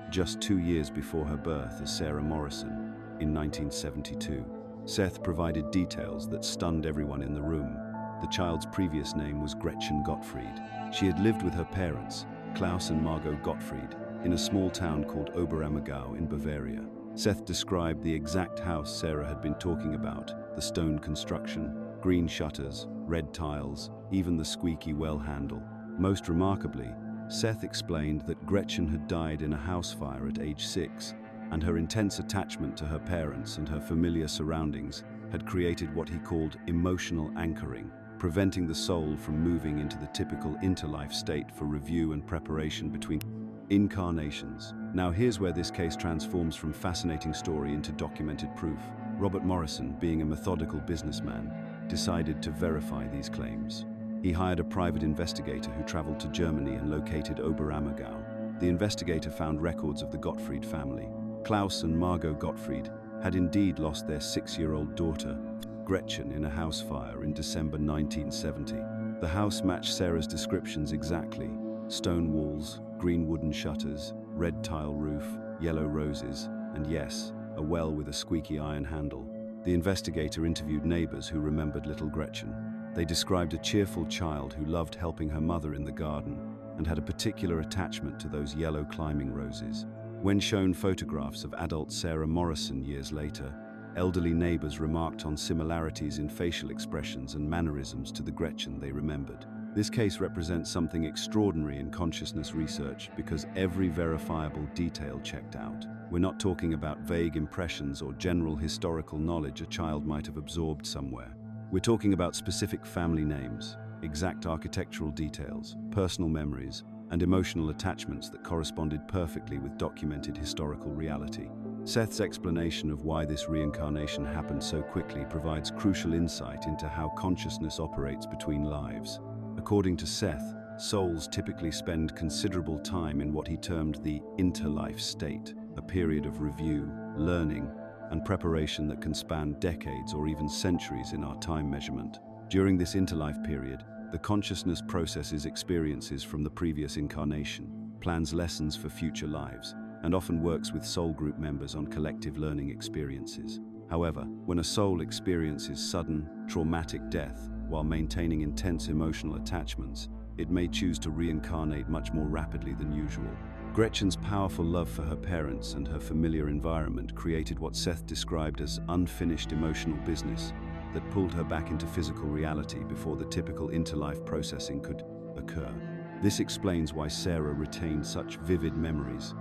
just 2 years before her birth as Sarah Morrison in 1972. Seth provided details that stunned everyone in the room. The child's previous name was Gretchen Gottfried. She had lived with her parents, Klaus and Margot Gottfried, in a small town called Oberammergau in Bavaria. Seth described the exact house Sarah had been talking about, the stone construction, green shutters, red tiles, even the squeaky well handle. Most remarkably, Seth explained that Gretchen had died in a house fire at age 6, and her intense attachment to her parents and her familiar surroundings had created what he called emotional anchoring, preventing the soul from moving into the typical interlife state for review and preparation between incarnations. Now here's where this case transforms from fascinating story into documented proof. Robert Morrison, being a methodical businessman, decided to verify these claims. He hired a private investigator who traveled to Germany and located Oberammergau. The investigator found records of the Gottfried family. Klaus and Margot Gottfried had indeed lost their 6-year-old daughter, Gretchen, in a house fire in December 1970. The house matched Sarah's descriptions exactly: stone walls, green wooden shutters, red tile roof, yellow roses, and yes, a well with a squeaky iron handle. The investigator interviewed neighbors who remembered little Gretchen. They described a cheerful child who loved helping her mother in the garden and had a particular attachment to those yellow climbing roses. When shown photographs of adult Sarah Morrison years later, elderly neighbors remarked on similarities in facial expressions and mannerisms to the Gretchen they remembered. This case represents something extraordinary in consciousness research because every verifiable detail checked out. We're not talking about vague impressions or general historical knowledge a child might have absorbed somewhere. We're talking about specific family names, exact architectural details, personal memories, and emotional attachments that corresponded perfectly with documented historical reality. Seth's explanation of why this reincarnation happened so quickly provides crucial insight into how consciousness operates between lives. According to Seth, souls typically spend considerable time in what he termed the interlife state, a period of review, learning, and preparation that can span decades or even centuries in our time measurement. During this interlife period, the consciousness processes experiences from the previous incarnation, plans lessons for future lives, and often works with soul group members on collective learning experiences. However, when a soul experiences sudden, traumatic death while maintaining intense emotional attachments, it may choose to reincarnate much more rapidly than usual. Gretchen's powerful love for her parents and her familiar environment created what Seth described as unfinished emotional business that pulled her back into physical reality before the typical interlife processing could occur. This explains why Sarah retained such vivid memories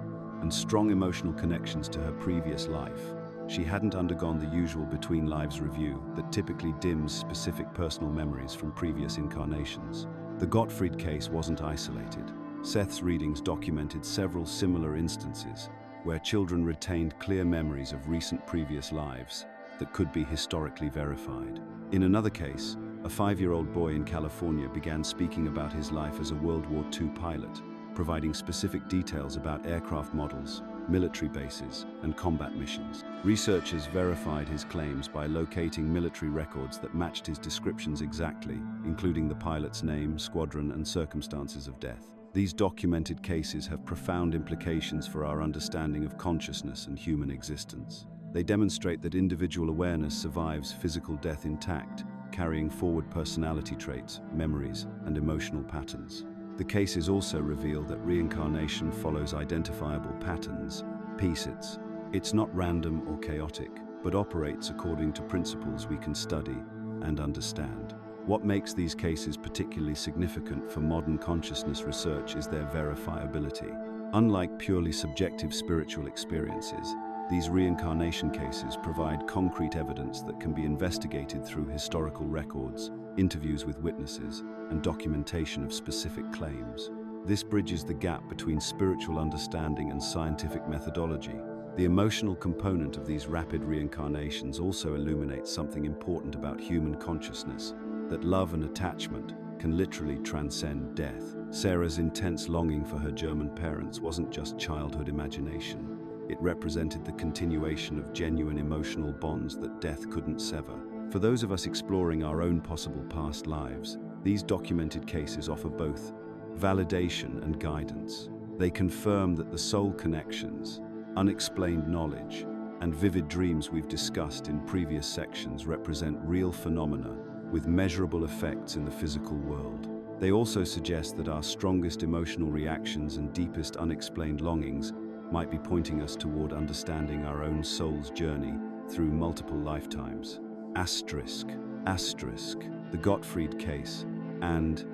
and strong emotional connections to her previous life. She hadn't undergone the usual between lives review that typically dims specific personal memories from previous incarnations. The Gottfried case wasn't isolated. Seth's readings documented several similar instances where children retained clear memories of recent previous lives that could be historically verified. In another case, a 5-year-old boy in California began speaking about his life as a World War II pilot, providing specific details about aircraft models, military bases, and combat missions. Researchers verified his claims by locating military records that matched his descriptions exactly, including the pilot's name, squadron, and circumstances of death. These documented cases have profound implications for our understanding of consciousness and human existence. They demonstrate that individual awareness survives physical death intact, carrying forward personality traits, memories, and emotional patterns. The cases also reveal that reincarnation follows identifiable patterns, pieces. It's not random or chaotic, but operates according to principles we can study and understand. What makes these cases particularly significant for modern consciousness research is their verifiability. Unlike purely subjective spiritual experiences, these reincarnation cases provide concrete evidence that can be investigated through historical records, interviews with witnesses, and documentation of specific claims. This bridges the gap between spiritual understanding and scientific methodology. The emotional component of these rapid reincarnations also illuminates something important about human consciousness, that love and attachment can literally transcend death. Sarah's intense longing for her German parents wasn't just childhood imagination. It represented the continuation of genuine emotional bonds that death couldn't sever. For those of us exploring our own possible past lives, These documented cases offer both validation and guidance. They confirm that the soul connections, unexplained knowledge, and vivid dreams we've discussed in previous sections represent real phenomena with measurable effects in the physical world. They also suggest that our strongest emotional reactions and deepest unexplained longings might be pointing us toward understanding our own soul's journey through multiple lifetimes. Asterisk, the Gottfried case, and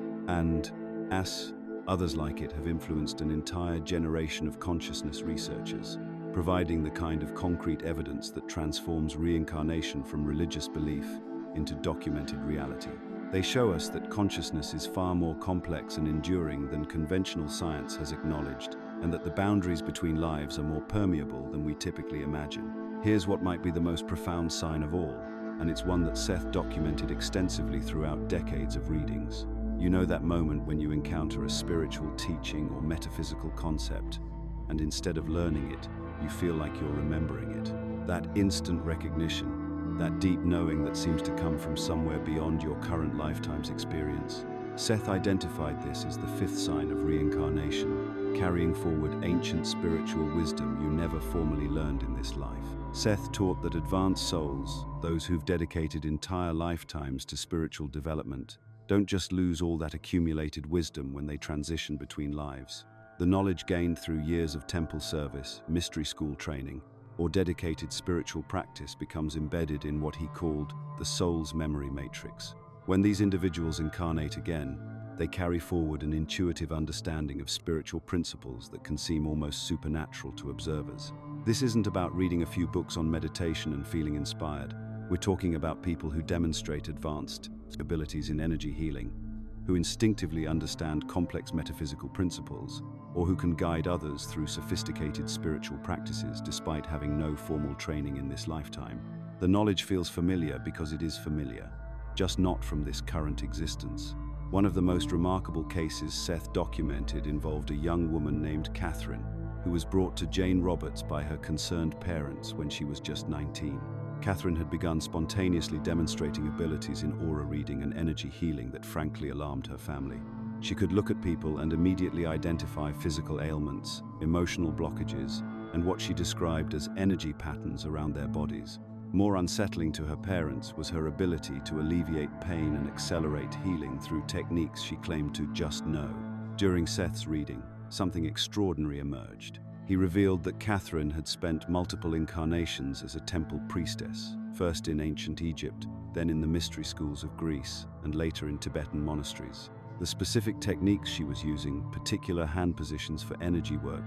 others like it have influenced an entire generation of consciousness researchers, providing the kind of concrete evidence that transforms reincarnation from religious belief into documented reality. They show us that consciousness is far more complex and enduring than conventional science has acknowledged, and that the boundaries between lives are more permeable than we typically imagine. Here's what might be the most profound sign of all, and it's one that Seth documented extensively throughout decades of readings. You know that moment when you encounter a spiritual teaching or metaphysical concept, and instead of learning it, you feel like you're remembering it. That instant recognition, that deep knowing that seems to come from somewhere beyond your current lifetime's experience. Seth identified this as the fifth sign of reincarnation, carrying forward ancient spiritual wisdom you never formally learned in this life. Seth taught that advanced souls, those who've dedicated entire lifetimes to spiritual development, don't just lose all that accumulated wisdom when they transition between lives. The knowledge gained through years of temple service, mystery school training, or dedicated spiritual practice becomes embedded in what he called the soul's memory matrix. When these individuals incarnate again, they carry forward an intuitive understanding of spiritual principles that can seem almost supernatural to observers. This isn't about reading a few books on meditation and feeling inspired. We're talking about people who demonstrate advanced abilities in energy healing, who instinctively understand complex metaphysical principles, or who can guide others through sophisticated spiritual practices despite having no formal training in this lifetime. The knowledge feels familiar because it is familiar, just not from this current existence. One of the most remarkable cases Seth documented involved a young woman named Catherine, who was brought to Jane Roberts by her concerned parents when she was just 19. Catherine had begun spontaneously demonstrating abilities in aura reading and energy healing that frankly alarmed her family. She could look at people and immediately identify physical ailments, emotional blockages, and what she described as energy patterns around their bodies. More unsettling to her parents was her ability to alleviate pain and accelerate healing through techniques she claimed to just know. During Seth's reading, something extraordinary emerged. He revealed that Catherine had spent multiple incarnations as a temple priestess, first in ancient Egypt, then in the mystery schools of Greece, and later in Tibetan monasteries. The specific techniques she was using, particular hand positions for energy work,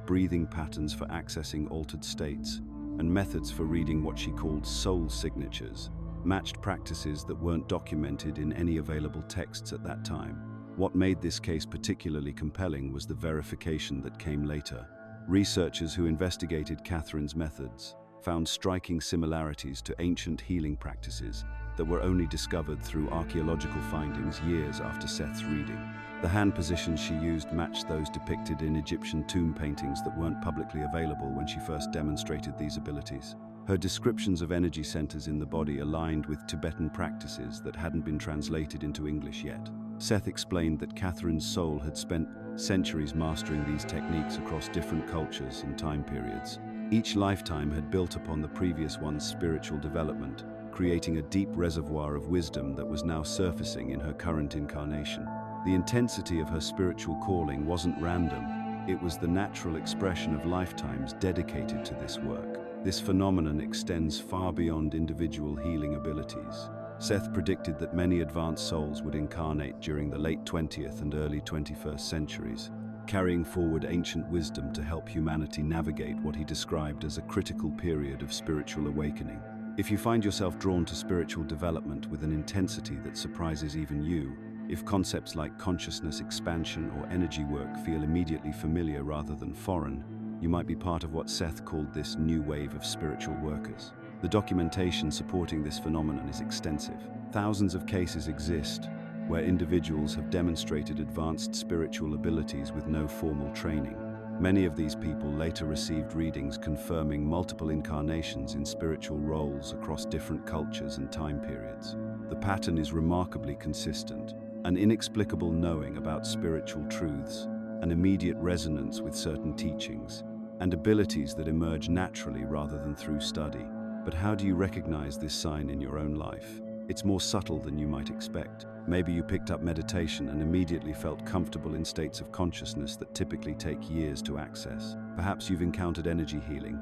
breathing patterns for accessing altered states, and methods for reading what she called soul signatures, matched practices that weren't documented in any available texts at that time. What made this case particularly compelling was the verification that came later. Researchers who investigated Catherine's methods found striking similarities to ancient healing practices that were only discovered through archaeological findings years after Seth's reading. The hand positions she used matched those depicted in Egyptian tomb paintings that weren't publicly available when she first demonstrated these abilities. Her descriptions of energy centers in the body aligned with Tibetan practices that hadn't been translated into English yet. Seth explained that Catherine's soul had spent centuries mastering these techniques across different cultures and time periods. Each lifetime had built upon the previous one's spiritual development, creating a deep reservoir of wisdom that was now surfacing in her current incarnation. The intensity of her spiritual calling wasn't random. It was the natural expression of lifetimes dedicated to this work. This phenomenon extends far beyond individual healing abilities. Seth predicted that many advanced souls would incarnate during the late 20th and early 21st centuries, carrying forward ancient wisdom to help humanity navigate what he described as a critical period of spiritual awakening. If you find yourself drawn to spiritual development with an intensity that surprises even you, if concepts like consciousness expansion or energy work feel immediately familiar rather than foreign, you might be part of what Seth called this new wave of spiritual workers. The documentation supporting this phenomenon is extensive. Thousands of cases exist where individuals have demonstrated advanced spiritual abilities with no formal training. Many of these people later received readings confirming multiple incarnations in spiritual roles across different cultures and time periods. The pattern is remarkably consistent. an inexplicable knowing about spiritual truths, an immediate resonance with certain teachings, and abilities that emerge naturally rather than through study. But how do you recognize this sign in your own life? It's more subtle than you might expect. Maybe you picked up meditation and immediately felt comfortable in states of consciousness that typically take years to access. Perhaps you've encountered energy healing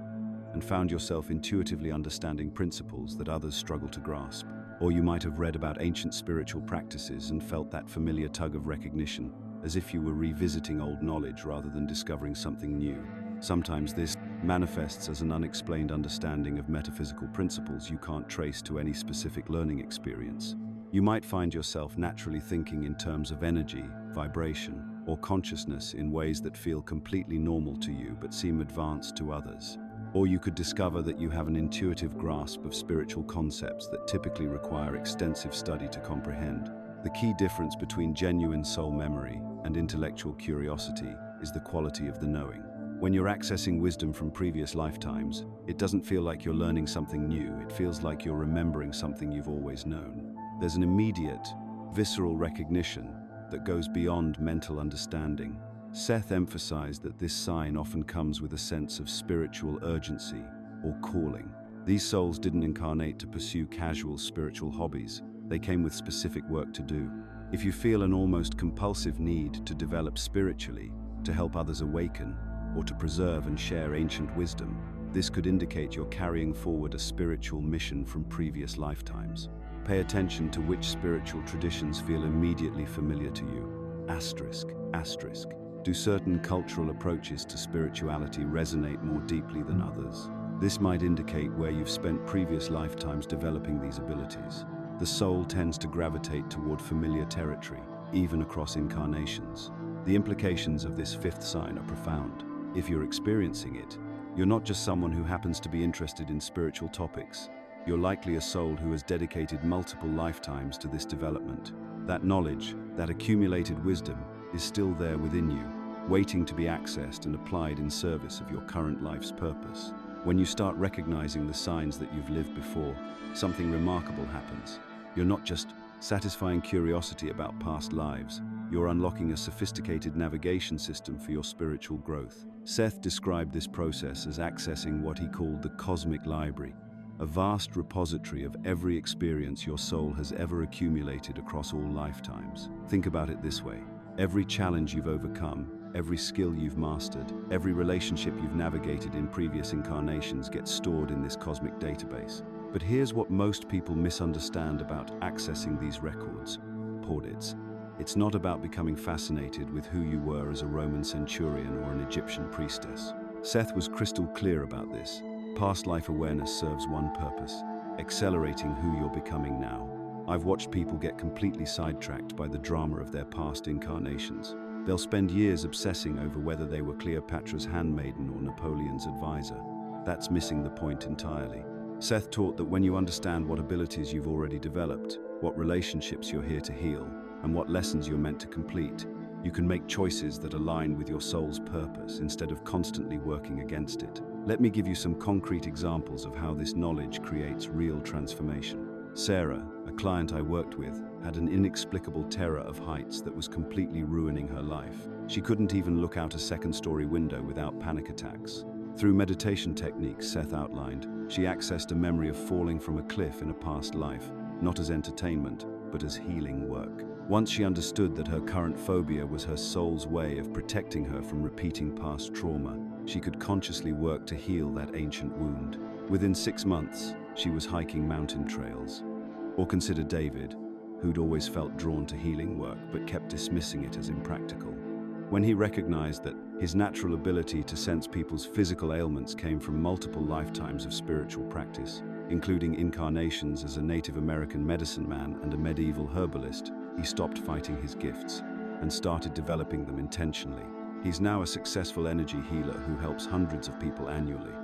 and found yourself intuitively understanding principles that others struggle to grasp. Or you might have read about ancient spiritual practices and felt that familiar tug of recognition, as if you were revisiting old knowledge rather than discovering something new. Sometimes this manifests as an unexplained understanding of metaphysical principles you can't trace to any specific learning experience. You might find yourself naturally thinking in terms of energy, vibration, or consciousness in ways that feel completely normal to you but seem advanced to others. Or you could discover that you have an intuitive grasp of spiritual concepts that typically require extensive study to comprehend. The key difference between genuine soul memory and intellectual curiosity is the quality of the knowing. When you're accessing wisdom from previous lifetimes, it doesn't feel like you're learning something new. It feels like you're remembering something you've always known. There's an immediate, visceral recognition that goes beyond mental understanding. Seth emphasized that this sign often comes with a sense of spiritual urgency or calling. These souls didn't incarnate to pursue casual spiritual hobbies. They came with specific work to do. If you feel an almost compulsive need to develop spiritually, to help others awaken, or to preserve and share ancient wisdom, this could indicate you're carrying forward a spiritual mission from previous lifetimes. Pay attention to which spiritual traditions feel immediately familiar to you. Asterisk. Do certain cultural approaches to spirituality resonate more deeply than others? This might indicate where you've spent previous lifetimes developing these abilities. The soul tends to gravitate toward familiar territory, even across incarnations. The implications of this fifth sign are profound. If you're experiencing it, you're not just someone who happens to be interested in spiritual topics. You're likely a soul who has dedicated multiple lifetimes to this development. That knowledge, that accumulated wisdom, is still there within you, waiting to be accessed and applied in service of your current life's purpose. When you start recognizing the signs that you've lived before, something remarkable happens. You're not just satisfying curiosity about past lives, you're unlocking a sophisticated navigation system for your spiritual growth. Seth described this process as accessing what he called the cosmic library, a vast repository of every experience your soul has ever accumulated across all lifetimes. Think about it this way. Every challenge you've overcome, every skill you've mastered, every relationship you've navigated in previous incarnations gets stored in this cosmic database. But here's what most people misunderstand about accessing these records. Plaudits. It's not about becoming fascinated with who you were as a Roman centurion or an Egyptian priestess. Seth was crystal clear about this. Past life awareness serves one purpose: accelerating who you're becoming now. I've watched people get completely sidetracked by the drama of their past incarnations. They'll spend years obsessing over whether they were Cleopatra's handmaiden or Napoleon's advisor. That's missing the point entirely. Seth taught that when you understand what abilities you've already developed, what relationships you're here to heal, and what lessons you're meant to complete, you can make choices that align with your soul's purpose instead of constantly working against it. Let me give you some concrete examples of how this knowledge creates real transformation. Sarah, a client I worked with, had an inexplicable terror of heights that was completely ruining her life. She couldn't even look out a second-story window without panic attacks. Through meditation techniques Seth outlined, she accessed a memory of falling from a cliff in a past life, not as entertainment, but as healing work. Once she understood that her current phobia was her soul's way of protecting her from repeating past trauma, she could consciously work to heal that ancient wound. Within 6 months, she was hiking mountain trails. Or consider David, who'd always felt drawn to healing work but kept dismissing it as impractical. When he recognized that his natural ability to sense people's physical ailments came from multiple lifetimes of spiritual practice, including incarnations as a Native American medicine man and a medieval herbalist, he stopped fighting his gifts and started developing them intentionally. He's now a successful energy healer who helps hundreds of people annually.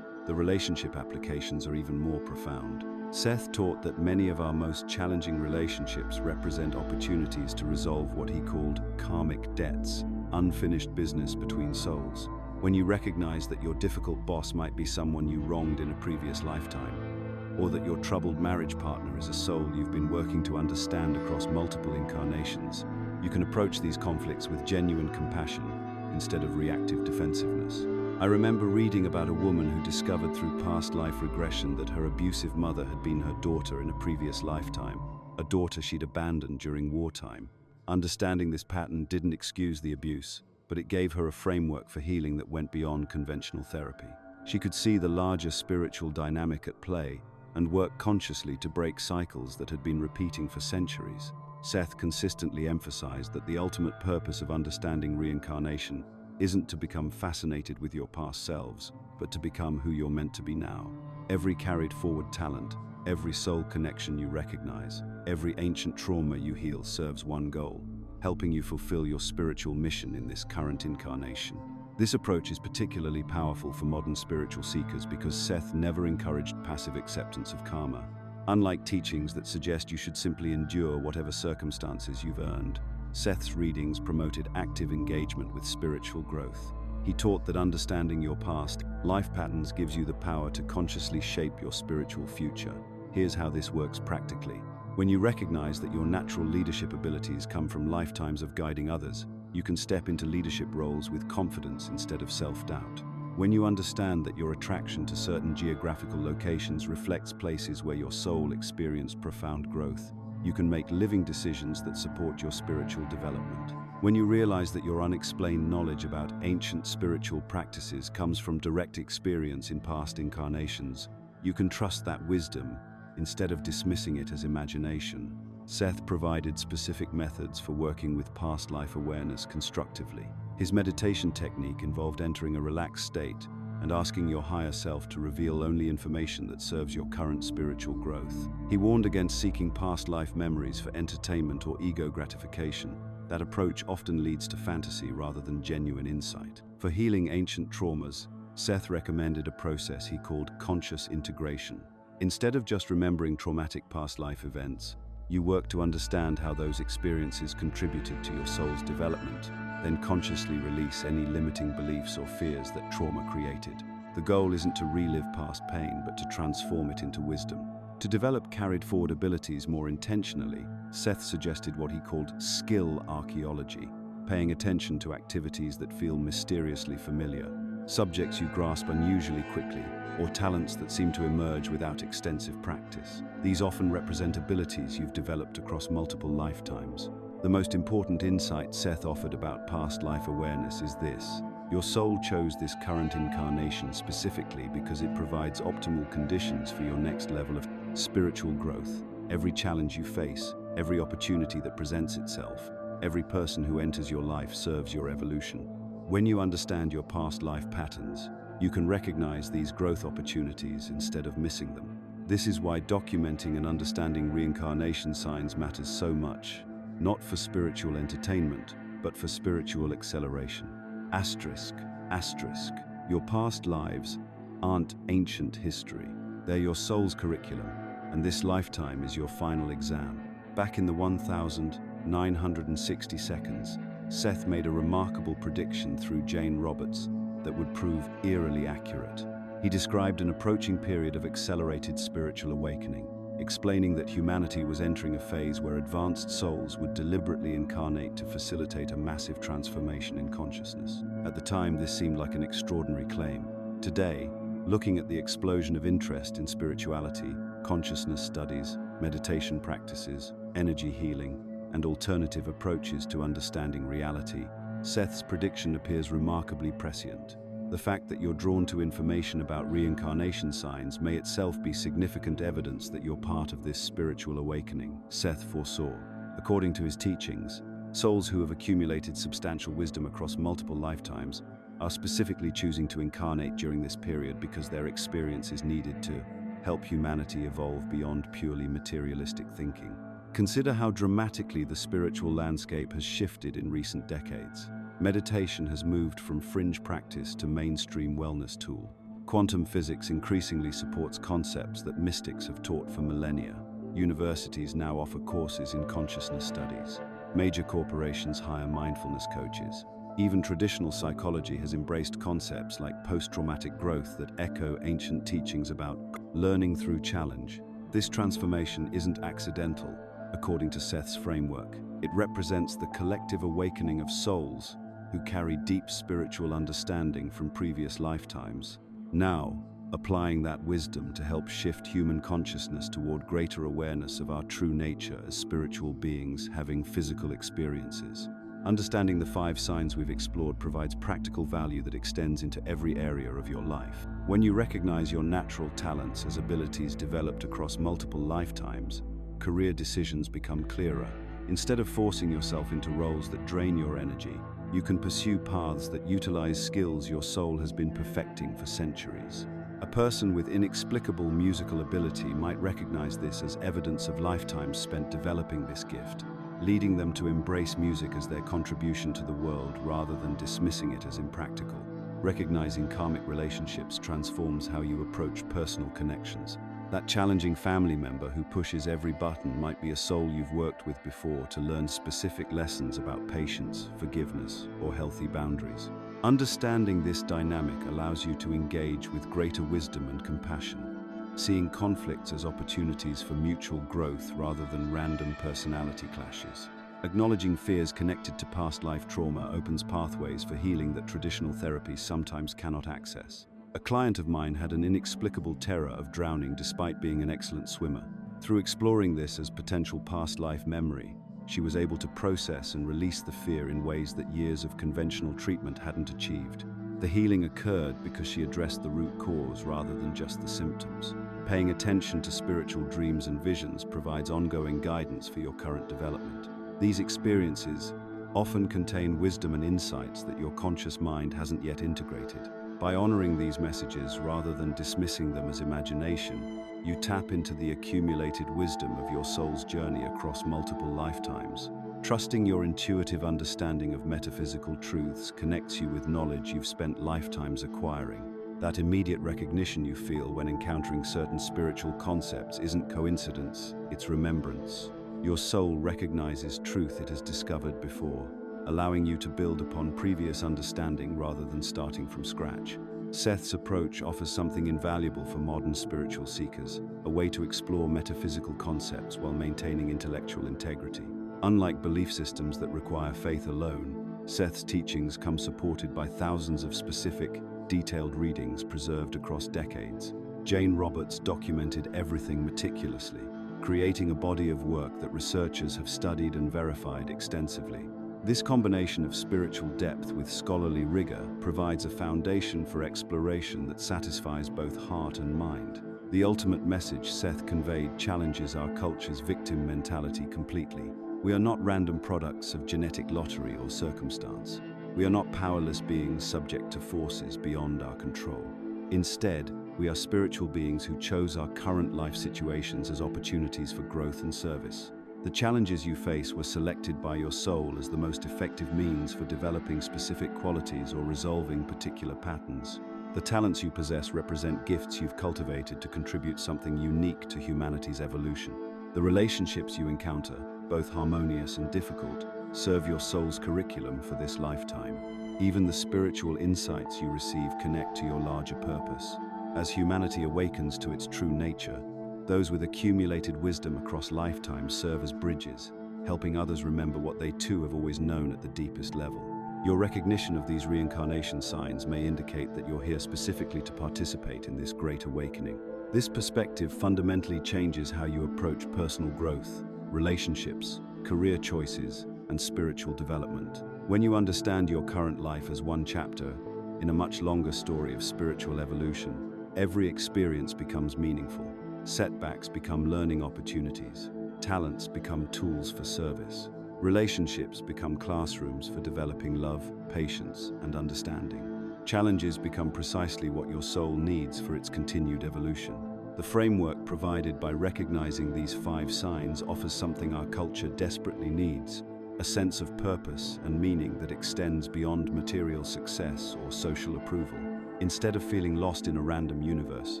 The relationship applications are even more profound. Seth taught that many of our most challenging relationships represent opportunities to resolve what he called karmic debts, unfinished business between souls. When you recognize that your difficult boss might be someone you wronged in a previous lifetime, or that your troubled marriage partner is a soul you've been working to understand across multiple incarnations, You can approach these conflicts with genuine compassion instead of reactive defensiveness. I remember reading about a woman who discovered through past life regression that her abusive mother had been her daughter in a previous lifetime, a daughter she'd abandoned during wartime. Understanding this pattern didn't excuse the abuse, but it gave her a framework for healing that went beyond conventional therapy. She could see the larger spiritual dynamic at play and work consciously to break cycles that had been repeating for centuries. Seth consistently emphasized that the ultimate purpose of understanding reincarnation isn't to become fascinated with your past selves, but to become who you're meant to be now. Every carried forward talent, every soul connection you recognize, every ancient trauma you heal serves one goal: helping you fulfill your spiritual mission in this current incarnation. This approach is particularly powerful for modern spiritual seekers because Seth never encouraged passive acceptance of karma. Unlike teachings that suggest you should simply endure whatever circumstances you've earned, Seth's readings promoted active engagement with spiritual growth. He taught that understanding your past life patterns gives you the power to consciously shape your spiritual future. Here's how this works practically. When you recognize that your natural leadership abilities come from lifetimes of guiding others, you can step into leadership roles with confidence instead of self-doubt. When you understand that your attraction to certain geographical locations reflects places where your soul experienced profound growth, you can make living decisions that support your spiritual development. When you realize that your unexplained knowledge about ancient spiritual practices comes from direct experience in past incarnations, you can trust that wisdom instead of dismissing it as imagination. Seth provided specific methods for working with past life awareness constructively. His meditation technique involved entering a relaxed state and asking your higher self to reveal only information that serves your current spiritual growth. He warned against seeking past life memories for entertainment or ego gratification. That approach often leads to fantasy rather than genuine insight. For healing ancient traumas, Seth recommended a process he called conscious integration. Instead of just remembering traumatic past life events, you work to understand how those experiences contributed to your soul's development, then consciously release any limiting beliefs or fears that trauma created. The goal isn't to relive past pain, but to transform it into wisdom. To develop carried forward abilities more intentionally, Seth suggested what he called skill archaeology, paying attention to activities that feel mysteriously familiar, subjects you grasp unusually quickly, or talents that seem to emerge without extensive practice. These often represent abilities you've developed across multiple lifetimes. The most important insight Seth offered about past life awareness is this: your soul chose this current incarnation specifically because it provides optimal conditions for your next level of spiritual growth. Every challenge you face, every opportunity that presents itself, every person who enters your life serves your evolution. When you understand your past life patterns, you can recognize these growth opportunities instead of missing them. This is why documenting and understanding reincarnation signs matters so much, not for spiritual entertainment, but for spiritual acceleration. Asterisk, asterisk. Your past lives aren't ancient history. They're your soul's curriculum, and this lifetime is your final exam. Back in the 1960 seconds, Seth made a remarkable prediction through Jane Roberts that would prove eerily accurate. He described an approaching period of accelerated spiritual awakening, explaining that humanity was entering a phase where advanced souls would deliberately incarnate to facilitate a massive transformation in consciousness. At the time, this seemed like an extraordinary claim. Today, looking at the explosion of interest in spirituality, consciousness studies, meditation practices, energy healing, and alternative approaches to understanding reality, Seth's prediction appears remarkably prescient. The fact that you're drawn to information about reincarnation signs may itself be significant evidence that you're part of this spiritual awakening, Seth foresaw. According to his teachings, souls who have accumulated substantial wisdom across multiple lifetimes are specifically choosing to incarnate during this period because their experience is needed to help humanity evolve beyond purely materialistic thinking. Consider how dramatically the spiritual landscape has shifted in recent decades. Meditation has moved from fringe practice to mainstream wellness tool. Quantum physics increasingly supports concepts that mystics have taught for millennia. Universities now offer courses in consciousness studies. Major corporations hire mindfulness coaches. Even traditional psychology has embraced concepts like post-traumatic growth that echo ancient teachings about learning through challenge. This transformation isn't accidental. according to Seth's framework. It represents the collective awakening of souls who carry deep spiritual understanding from previous lifetimes, now applying that wisdom to help shift human consciousness toward greater awareness of our true nature as spiritual beings having physical experiences. Understanding the 5 signs we've explored provides practical value that extends into every area of your life. When you recognize your natural talents as abilities developed across multiple lifetimes, career decisions become clearer. Instead of forcing yourself into roles that drain your energy, you can pursue paths that utilize skills your soul has been perfecting for centuries. A person with inexplicable musical ability might recognize this as evidence of lifetimes spent developing this gift, leading them to embrace music as their contribution to the world rather than dismissing it as impractical. Recognizing karmic relationships transforms how you approach personal connections. That challenging family member who pushes every button might be a soul you've worked with before to learn specific lessons about patience, forgiveness, or healthy boundaries. Understanding this dynamic allows you to engage with greater wisdom and compassion, seeing conflicts as opportunities for mutual growth rather than random personality clashes. Acknowledging fears connected to past life trauma opens pathways for healing that traditional therapies sometimes cannot access. A client of mine had an inexplicable terror of drowning despite being an excellent swimmer. Through exploring this as potential past life memory, she was able to process and release the fear in ways that years of conventional treatment hadn't achieved. The healing occurred because she addressed the root cause rather than just the symptoms. Paying attention to spiritual dreams and visions provides ongoing guidance for your current development. These experiences often contain wisdom and insights that your conscious mind hasn't yet integrated. By honoring these messages rather than dismissing them as imagination, you tap into the accumulated wisdom of your soul's journey across multiple lifetimes. Trusting your intuitive understanding of metaphysical truths connects you with knowledge you've spent lifetimes acquiring. That immediate recognition you feel when encountering certain spiritual concepts isn't coincidence, it's remembrance. Your soul recognizes truth it has discovered before, allowing you to build upon previous understanding rather than starting from scratch. Seth's approach offers something invaluable for modern spiritual seekers, a way to explore metaphysical concepts while maintaining intellectual integrity. Unlike belief systems that require faith alone, Seth's teachings come supported by thousands of specific, detailed readings preserved across decades. Jane Roberts documented everything meticulously, creating a body of work that researchers have studied and verified extensively. This combination of spiritual depth with scholarly rigor provides a foundation for exploration that satisfies both heart and mind. The ultimate message Seth conveyed challenges our culture's victim mentality completely. We are not random products of genetic lottery or circumstance. We are not powerless beings subject to forces beyond our control. Instead, we are spiritual beings who chose our current life situations as opportunities for growth and service. The challenges you face were selected by your soul as the most effective means for developing specific qualities or resolving particular patterns. The talents you possess represent gifts you've cultivated to contribute something unique to humanity's evolution. The relationships you encounter, both harmonious and difficult, serve your soul's curriculum for this lifetime. Even the spiritual insights you receive connect to your larger purpose. As humanity awakens to its true nature, those with accumulated wisdom across lifetimes serve as bridges, helping others remember what they too have always known at the deepest level. Your recognition of these reincarnation signs may indicate that you're here specifically to participate in this great awakening. This perspective fundamentally changes how you approach personal growth, relationships, career choices, and spiritual development. When you understand your current life as one chapter in a much longer story of spiritual evolution, every experience becomes meaningful. Setbacks become learning opportunities. Talents become tools for service. Relationships become classrooms for developing love, patience, and understanding. Challenges become precisely what your soul needs for its continued evolution. The framework provided by recognizing these 5 signs offers something our culture desperately needs: a sense of purpose and meaning that extends beyond material success or social approval. Instead of feeling lost in a random universe,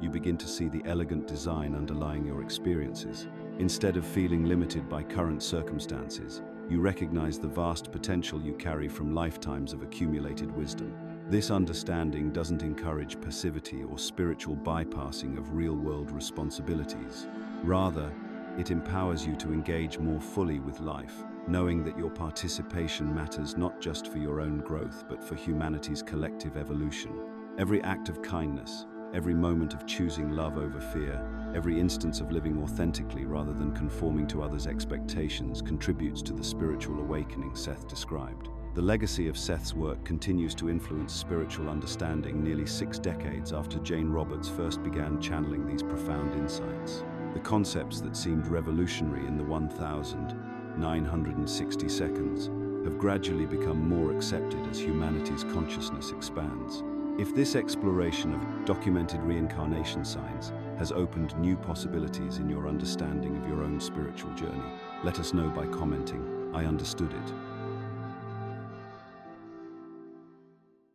you begin to see the elegant design underlying your experiences. Instead of feeling limited by current circumstances, you recognize the vast potential you carry from lifetimes of accumulated wisdom. This understanding doesn't encourage passivity or spiritual bypassing of real-world responsibilities. Rather, It empowers you to engage more fully with life, knowing that your participation matters not just for your own growth, but for humanity's collective evolution. Every act of kindness, every moment of choosing love over fear, every instance of living authentically rather than conforming to others' expectations contributes to the spiritual awakening Seth described. The legacy of Seth's work continues to influence spiritual understanding nearly 6 decades after Jane Roberts first began channeling these profound insights. The concepts that seemed revolutionary in the 1960 seconds have gradually become more accepted as humanity's consciousness expands. If this exploration of documented reincarnation signs has opened new possibilities in your understanding of your own spiritual journey, let us know by commenting, "I understood it."